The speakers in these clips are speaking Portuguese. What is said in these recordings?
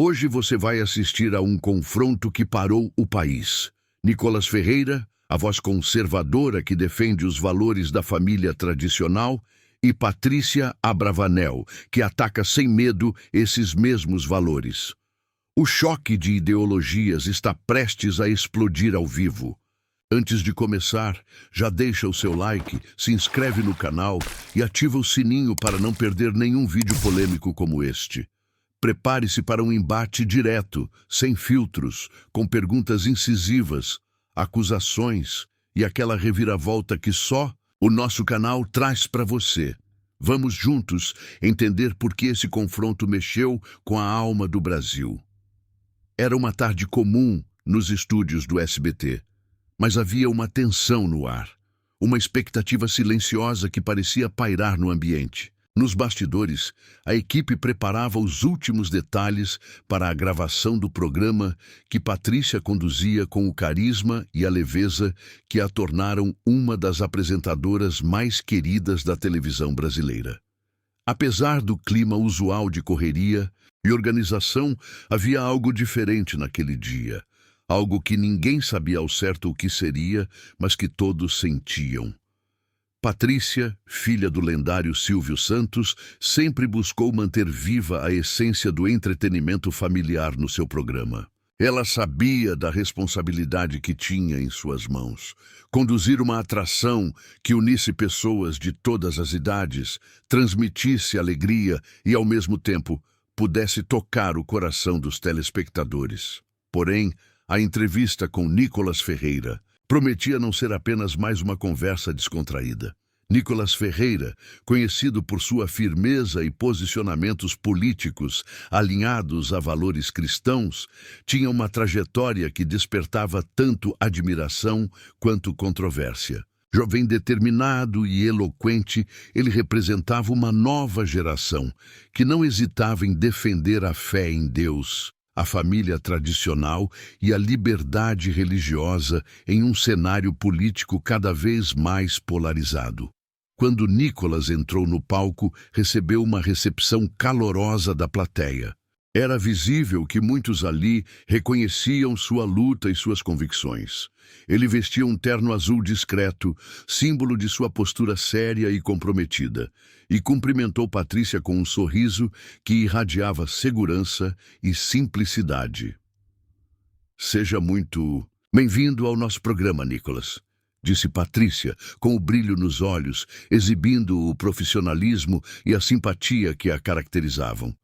Hoje você vai assistir a um confronto que parou o país. Nicolas Ferreira, a voz conservadora que defende os valores da família tradicional, e Patrícia Abravanel, que ataca sem medo esses mesmos valores. O choque de ideologias está prestes a explodir ao vivo. Antes de começar, já deixa o seu like, se inscreve no canal e ativa o sininho para não perder nenhum vídeo polêmico como este. Prepare-se para um embate direto, sem filtros, com perguntas incisivas, acusações e aquela reviravolta que só o nosso canal traz para você. Vamos juntos entender por que esse confronto mexeu com a alma do Brasil. Era uma tarde comum nos estúdios do SBT, mas havia uma tensão no ar, uma expectativa silenciosa que parecia pairar no ambiente. Nos bastidores, a equipe preparava os últimos detalhes para a gravação do programa que Patrícia conduzia com o carisma e a leveza que a tornaram uma das apresentadoras mais queridas da televisão brasileira. Apesar do clima usual de correria e organização, havia algo diferente naquele dia. Algo que ninguém sabia ao certo o que seria, mas que todos sentiam. Patrícia, filha do lendário Silvio Santos, sempre buscou manter viva a essência do entretenimento familiar no seu programa. Ela sabia da responsabilidade que tinha em suas mãos. Conduzir uma atração que unisse pessoas de todas as idades, transmitisse alegria e, ao mesmo tempo, pudesse tocar o coração dos telespectadores. Porém, a entrevista com Nicolas Ferreira prometia não ser apenas mais uma conversa descontraída. Nicolas Ferreira, conhecido por sua firmeza e posicionamentos políticos alinhados a valores cristãos, tinha uma trajetória que despertava tanto admiração quanto controvérsia. Jovem determinado e eloquente, ele representava uma nova geração que não hesitava em defender a fé em Deus, a família tradicional e a liberdade religiosa em um cenário político cada vez mais polarizado. Quando Nicolas entrou no palco, recebeu uma recepção calorosa da plateia. Era visível que muitos ali reconheciam sua luta e suas convicções. Ele vestia um terno azul discreto, símbolo de sua postura séria e comprometida, e cumprimentou Patrícia com um sorriso que irradiava segurança e simplicidade. Seja muito bem-vindo ao nosso programa, Nicolas, disse Patrícia, com o brilho nos olhos, exibindo o profissionalismo e a simpatia que a caracterizavam.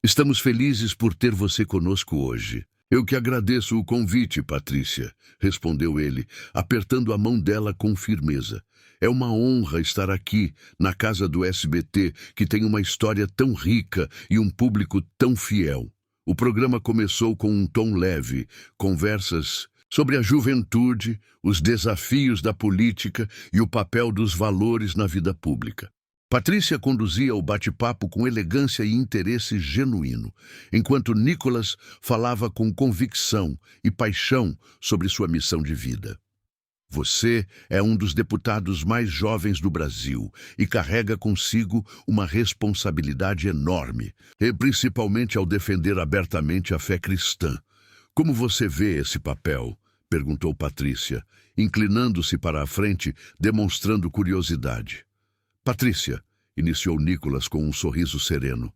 Estamos felizes por ter você conosco hoje. Eu que agradeço o convite, Patrícia, respondeu ele, apertando a mão dela com firmeza. É uma honra estar aqui, na casa do SBT, que tem uma história tão rica e um público tão fiel. O programa começou com um tom leve, conversas sobre a juventude, os desafios da política e o papel dos valores na vida pública. Patrícia conduzia o bate-papo com elegância e interesse genuíno, enquanto Nicolas falava com convicção e paixão sobre sua missão de vida. Você é um dos deputados mais jovens do Brasil e carrega consigo uma responsabilidade enorme, e principalmente ao defender abertamente a fé cristã. Como você vê esse papel? Perguntou Patrícia, inclinando-se para a frente, demonstrando curiosidade. Patrícia, iniciou Nicolas com um sorriso sereno.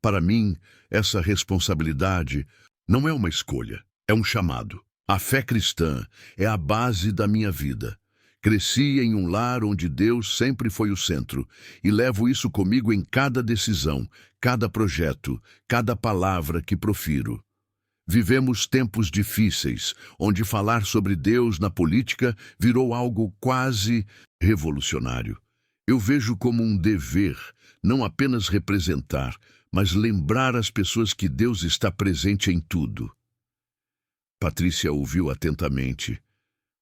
Para mim, essa responsabilidade não é uma escolha, é um chamado. A fé cristã é a base da minha vida. Cresci em um lar onde Deus sempre foi o centro e levo isso comigo em cada decisão, cada projeto, cada palavra que profiro. Vivemos tempos difíceis, onde falar sobre Deus na política virou algo quase revolucionário. Eu vejo como um dever, não apenas representar, mas lembrar as pessoas que Deus está presente em tudo. Patrícia ouviu atentamente.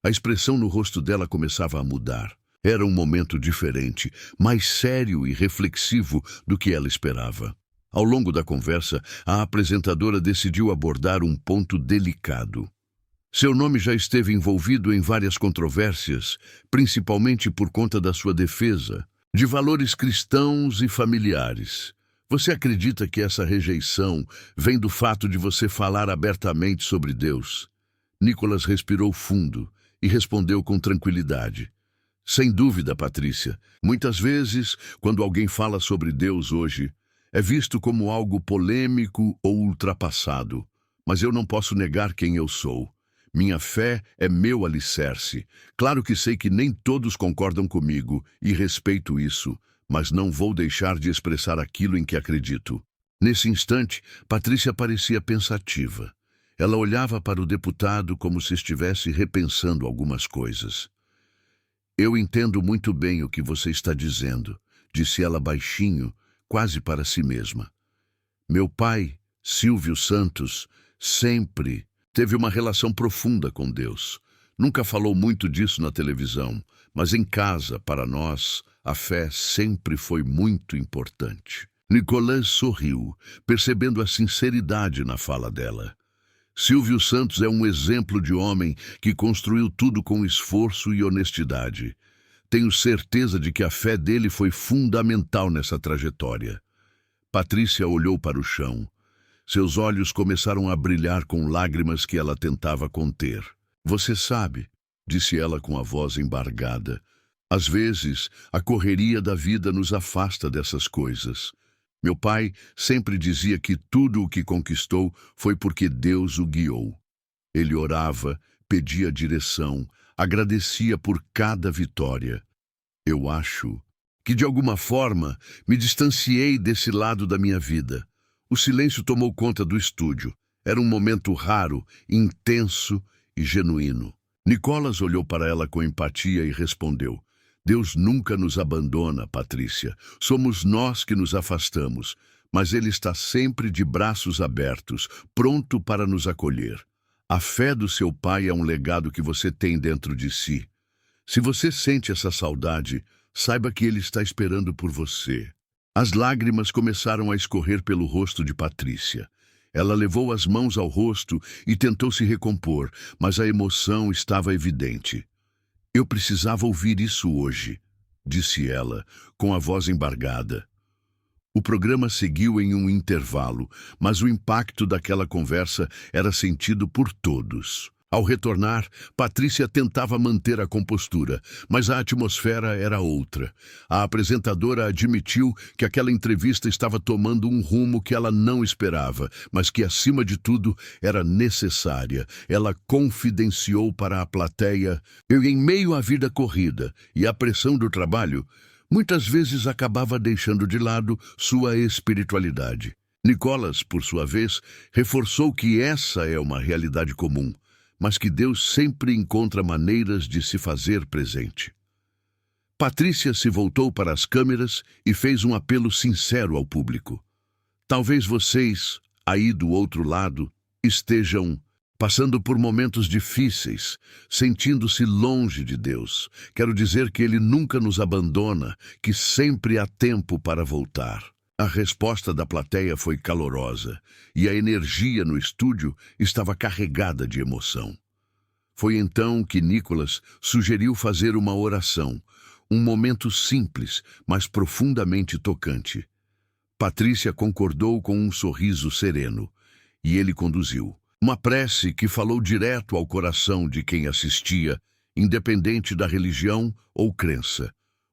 A expressão no rosto dela começava a mudar. Era um momento diferente, mais sério e reflexivo do que ela esperava. Ao longo da conversa, a apresentadora decidiu abordar um ponto delicado. Seu nome já esteve envolvido em várias controvérsias, principalmente por conta da sua defesa de valores cristãos e familiares. Você acredita que essa rejeição vem do fato de você falar abertamente sobre Deus? Nicholas respirou fundo e respondeu com tranquilidade. Sem dúvida, Patrícia. Muitas vezes, quando alguém fala sobre Deus hoje, é visto como algo polêmico ou ultrapassado. Mas eu não posso negar quem eu sou. Minha fé é meu alicerce. Claro que sei que nem todos concordam comigo e respeito isso, mas não vou deixar de expressar aquilo em que acredito. Nesse instante, Patrícia parecia pensativa. Ela olhava para o deputado como se estivesse repensando algumas coisas. Eu entendo muito bem o que você está dizendo, disse ela baixinho, quase para si mesma. Meu pai, Silvio Santos, sempre teve uma relação profunda com Deus. Nunca falou muito disso na televisão, mas em casa, para nós, a fé sempre foi muito importante. Nicholas sorriu, percebendo a sinceridade na fala dela. Silvio Santos é um exemplo de homem que construiu tudo com esforço e honestidade. Tenho certeza de que a fé dele foi fundamental nessa trajetória. Patrícia olhou para o chão. Seus olhos começaram a brilhar com lágrimas que ela tentava conter. Você sabe, disse ela com a voz embargada, às vezes a correria da vida nos afasta dessas coisas. Meu pai sempre dizia que tudo o que conquistou foi porque Deus o guiou. Ele orava, pedia direção, agradecia por cada vitória. Eu acho que, de alguma forma, me distanciei desse lado da minha vida. O silêncio tomou conta do estúdio. Era um momento raro, intenso e genuíno. Nicholas olhou para ela com empatia e respondeu: Deus nunca nos abandona, Patrícia. Somos nós que nos afastamos, mas Ele está sempre de braços abertos, pronto para nos acolher. A fé do seu pai é um legado que você tem dentro de si. Se você sente essa saudade, saiba que Ele está esperando por você. As lágrimas começaram a escorrer pelo rosto de Patrícia. Ela levou as mãos ao rosto e tentou se recompor, mas a emoção estava evidente. Eu precisava ouvir isso hoje, disse ela, com a voz embargada. O programa seguiu em um intervalo, mas o impacto daquela conversa era sentido por todos. Ao retornar, Patrícia tentava manter a compostura, mas a atmosfera era outra. A apresentadora admitiu que aquela entrevista estava tomando um rumo que ela não esperava, mas que, acima de tudo, era necessária. Ela confidenciou para a plateia: eu, em meio à vida corrida e à pressão do trabalho, muitas vezes acabava deixando de lado sua espiritualidade. Nicholas, por sua vez, reforçou que essa é uma realidade comum, mas que Deus sempre encontra maneiras de se fazer presente. Patrícia se voltou para as câmeras e fez um apelo sincero ao público. Talvez vocês, aí do outro lado, estejam passando por momentos difíceis, sentindo-se longe de Deus. Quero dizer que Ele nunca nos abandona, que sempre há tempo para voltar. A resposta da plateia foi calorosa, e a energia no estúdio estava carregada de emoção. Foi então que Nicholas sugeriu fazer uma oração, um momento simples, mas profundamente tocante. Patrícia concordou com um sorriso sereno, e ele conduziu. Uma prece que falou direto ao coração de quem assistia, independente da religião ou crença.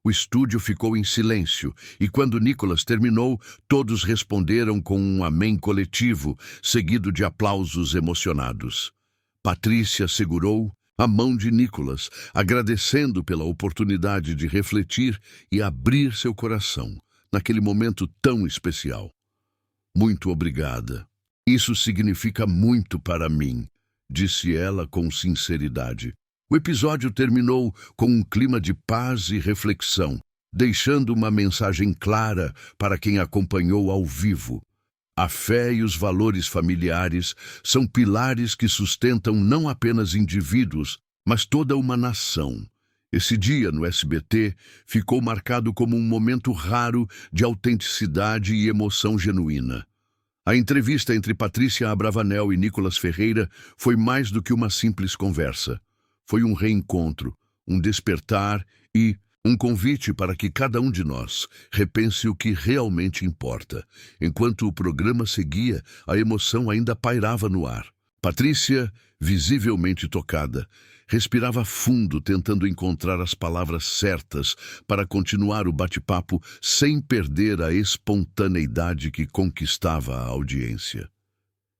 O estúdio ficou em silêncio, e quando Nicholas terminou, todos responderam com um amém coletivo, seguido de aplausos emocionados. Patrícia segurou a mão de Nicholas, agradecendo pela oportunidade de refletir e abrir seu coração, naquele momento tão especial. Muito obrigada. Isso significa muito para mim, disse ela com sinceridade. O episódio terminou com um clima de paz e reflexão, deixando uma mensagem clara para quem acompanhou ao vivo. A fé e os valores familiares são pilares que sustentam não apenas indivíduos, mas toda uma nação. Esse dia no SBT ficou marcado como um momento raro de autenticidade e emoção genuína. A entrevista entre Patrícia Abravanel e Nicholas Ferreira foi mais do que uma simples conversa. Foi um reencontro, um despertar e Um convite para que cada um de nós repense o que realmente importa. Enquanto o programa seguia, a emoção ainda pairava no ar. Patrícia, visivelmente tocada, respirava fundo, tentando encontrar as palavras certas para continuar o bate-papo sem perder a espontaneidade que conquistava a audiência.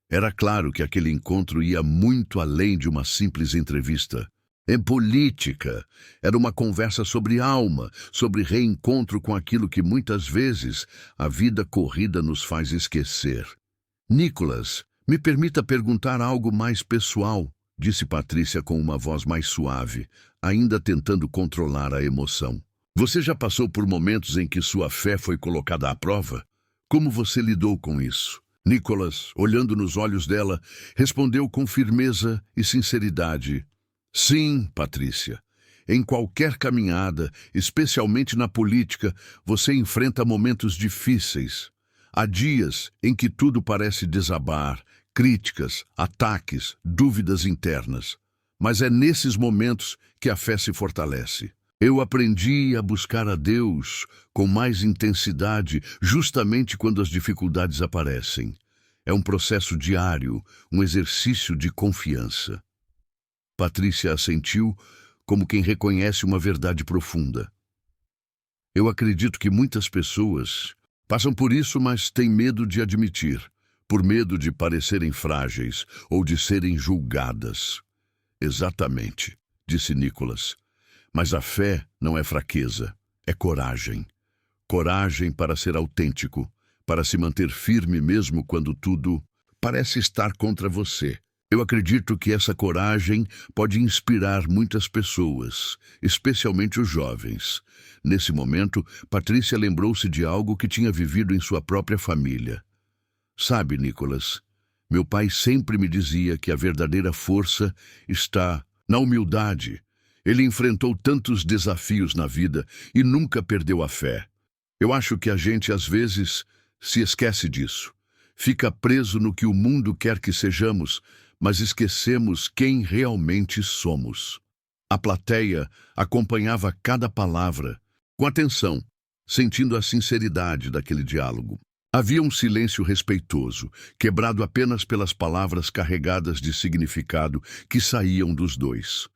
Era claro que aquele encontro ia muito além de uma simples entrevista. Em política, era uma conversa sobre alma, sobre reencontro com aquilo que muitas vezes a vida corrida nos faz esquecer. Nicholas, me permita perguntar algo mais pessoal, disse Patrícia com uma voz mais suave, ainda tentando controlar a emoção. Você já passou por momentos em que sua fé foi colocada à prova? Como você lidou com isso? Nicholas, olhando nos olhos dela, respondeu com firmeza e sinceridade. Sim, Patrícia. Em qualquer caminhada, especialmente na política, você enfrenta momentos difíceis. Há dias em que tudo parece desabar, críticas, ataques, dúvidas internas. Mas é nesses momentos que a fé se fortalece. Eu aprendi a buscar a Deus com mais intensidade justamente quando as dificuldades aparecem. É um processo diário, um exercício de confiança. Patrícia assentiu, como quem reconhece uma verdade profunda. Eu acredito que muitas pessoas passam por isso, mas têm medo de admitir, por medo de parecerem frágeis ou de serem julgadas. Exatamente, disse Nicholas. Mas a fé não é fraqueza, é coragem. Coragem para ser autêntico, para se manter firme mesmo quando tudo parece estar contra você. Eu acredito que essa coragem pode inspirar muitas pessoas, especialmente os jovens. Nesse momento, Patrícia lembrou-se de algo que tinha vivido em sua própria família. Sabe, Nicholas, meu pai sempre me dizia que a verdadeira força está na humildade. Ele enfrentou tantos desafios na vida e nunca perdeu a fé. Eu acho que a gente, às vezes, se esquece disso. Fica preso no que o mundo quer que sejamos, mas esquecemos quem realmente somos. A plateia acompanhava cada palavra, com atenção, sentindo a sinceridade daquele diálogo. Havia um silêncio respeitoso, quebrado apenas pelas palavras carregadas de significado que saíam dos dois.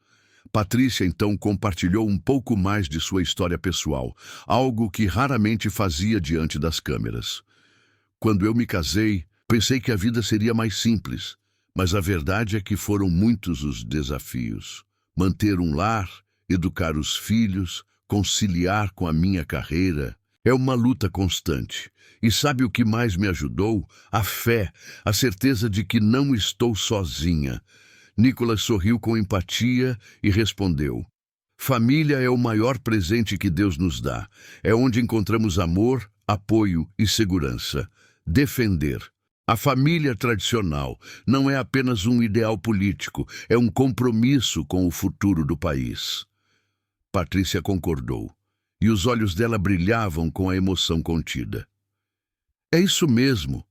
Patrícia então compartilhou um pouco mais de sua história pessoal, algo que raramente fazia diante das câmeras. Quando eu me casei, pensei que a vida seria mais simples. Mas a verdade é que foram muitos os desafios. Manter um lar, educar os filhos, conciliar com a minha carreira, é uma luta constante. E sabe o que mais me ajudou? A fé, a certeza de que não estou sozinha. Nicholas sorriu com empatia e respondeu: família é o maior presente que Deus nos dá. É onde encontramos amor, apoio e segurança. Defender. A família tradicional não é apenas um ideal político, é um compromisso com o futuro do país. Patrícia concordou, e os olhos dela brilhavam com a emoção contida. É isso mesmo.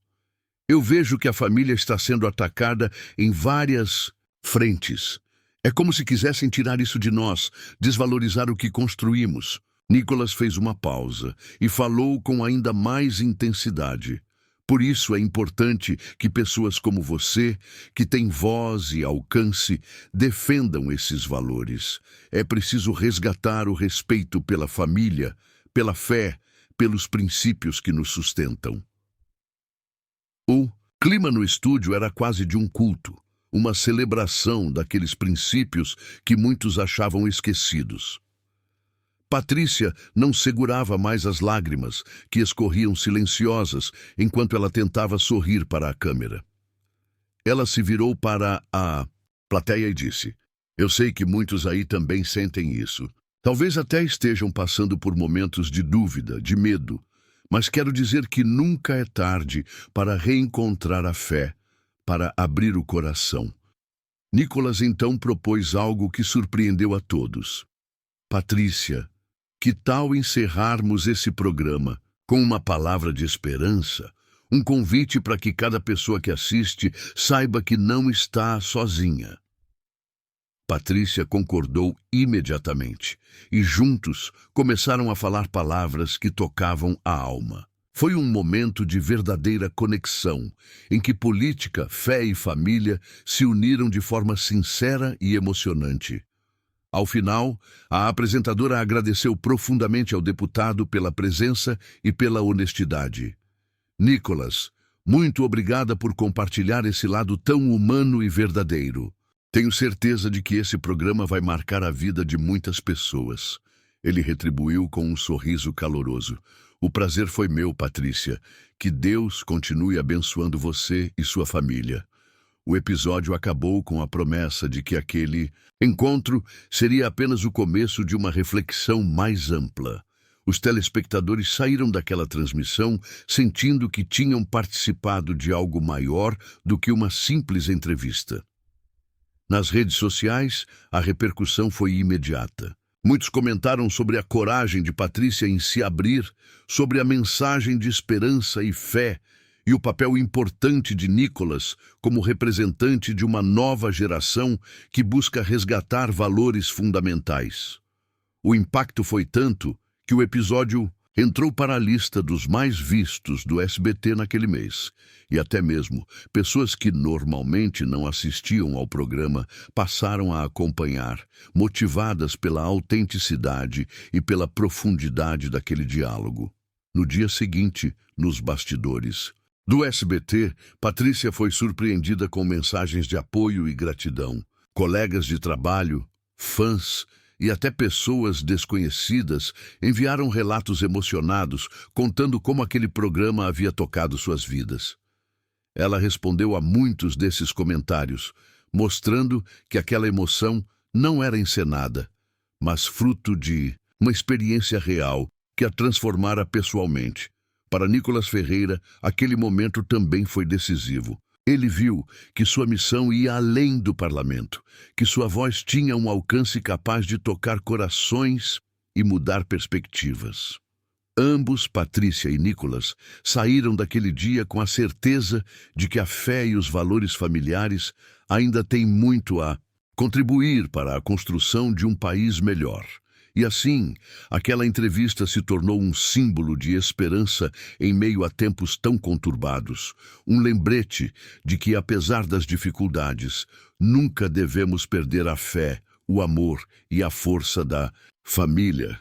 Eu vejo que a família está sendo atacada em várias frentes. É como se quisessem tirar isso de nós, desvalorizar o que construímos. Nicholas fez uma pausa e falou com ainda mais intensidade. Por isso é importante que pessoas como você, que têm voz e alcance, defendam esses valores. É preciso resgatar o respeito pela família, pela fé, pelos princípios que nos sustentam. O clima no estúdio era quase de um culto, uma celebração daqueles princípios que muitos achavam esquecidos. Patrícia não segurava mais as lágrimas, que escorriam silenciosas enquanto ela tentava sorrir para a câmera. Ela se virou para a plateia e disse: eu sei que muitos aí também sentem isso. Talvez até estejam passando por momentos de dúvida, de medo, mas quero dizer que nunca é tarde para reencontrar a fé, para abrir o coração. Nicholas então propôs algo que surpreendeu a todos. Patrícia, que tal encerrarmos esse programa com uma palavra de esperança, um convite para que cada pessoa que assiste saiba que não está sozinha? Patrícia concordou imediatamente, e juntos começaram a falar palavras que tocavam a alma. Foi um momento de verdadeira conexão, em que política, fé e família se uniram de forma sincera e emocionante. Ao final, a apresentadora agradeceu profundamente ao deputado pela presença e pela honestidade. Nicolas, muito obrigada por compartilhar esse lado tão humano e verdadeiro. Tenho certeza de que esse programa vai marcar a vida de muitas pessoas. Ele retribuiu com um sorriso caloroso. O prazer foi meu, Patrícia. Que Deus continue abençoando você e sua família. O episódio acabou com a promessa de que aquele encontro seria apenas o começo de uma reflexão mais ampla. Os telespectadores saíram daquela transmissão sentindo que tinham participado de algo maior do que uma simples entrevista. Nas redes sociais, a repercussão foi imediata. Muitos comentaram sobre a coragem de Patrícia em se abrir, sobre a mensagem de esperança e fé e o papel importante de Nicolas como representante de uma nova geração que busca resgatar valores fundamentais. O impacto foi tanto que o episódio entrou para a lista dos mais vistos do SBT naquele mês, e até mesmo pessoas que normalmente não assistiam ao programa passaram a acompanhar, motivadas pela autenticidade e pela profundidade daquele diálogo. No dia seguinte, nos bastidores do SBT, Patrícia foi surpreendida com mensagens de apoio e gratidão. Colegas de trabalho, fãs e até pessoas desconhecidas enviaram relatos emocionados, contando como aquele programa havia tocado suas vidas. Ela respondeu a muitos desses comentários, mostrando que aquela emoção não era encenada, mas fruto de uma experiência real que a transformara pessoalmente. Para Nicolas Ferreira, aquele momento também foi decisivo. Ele viu que sua missão ia além do parlamento, que sua voz tinha um alcance capaz de tocar corações e mudar perspectivas. Ambos, Patrícia e Nicolas, saíram daquele dia com a certeza de que a fé e os valores familiares ainda têm muito a contribuir para a construção de um país melhor. E assim, aquela entrevista se tornou um símbolo de esperança em meio a tempos tão conturbados, um lembrete de que, apesar das dificuldades, nunca devemos perder a fé, o amor e a força da família.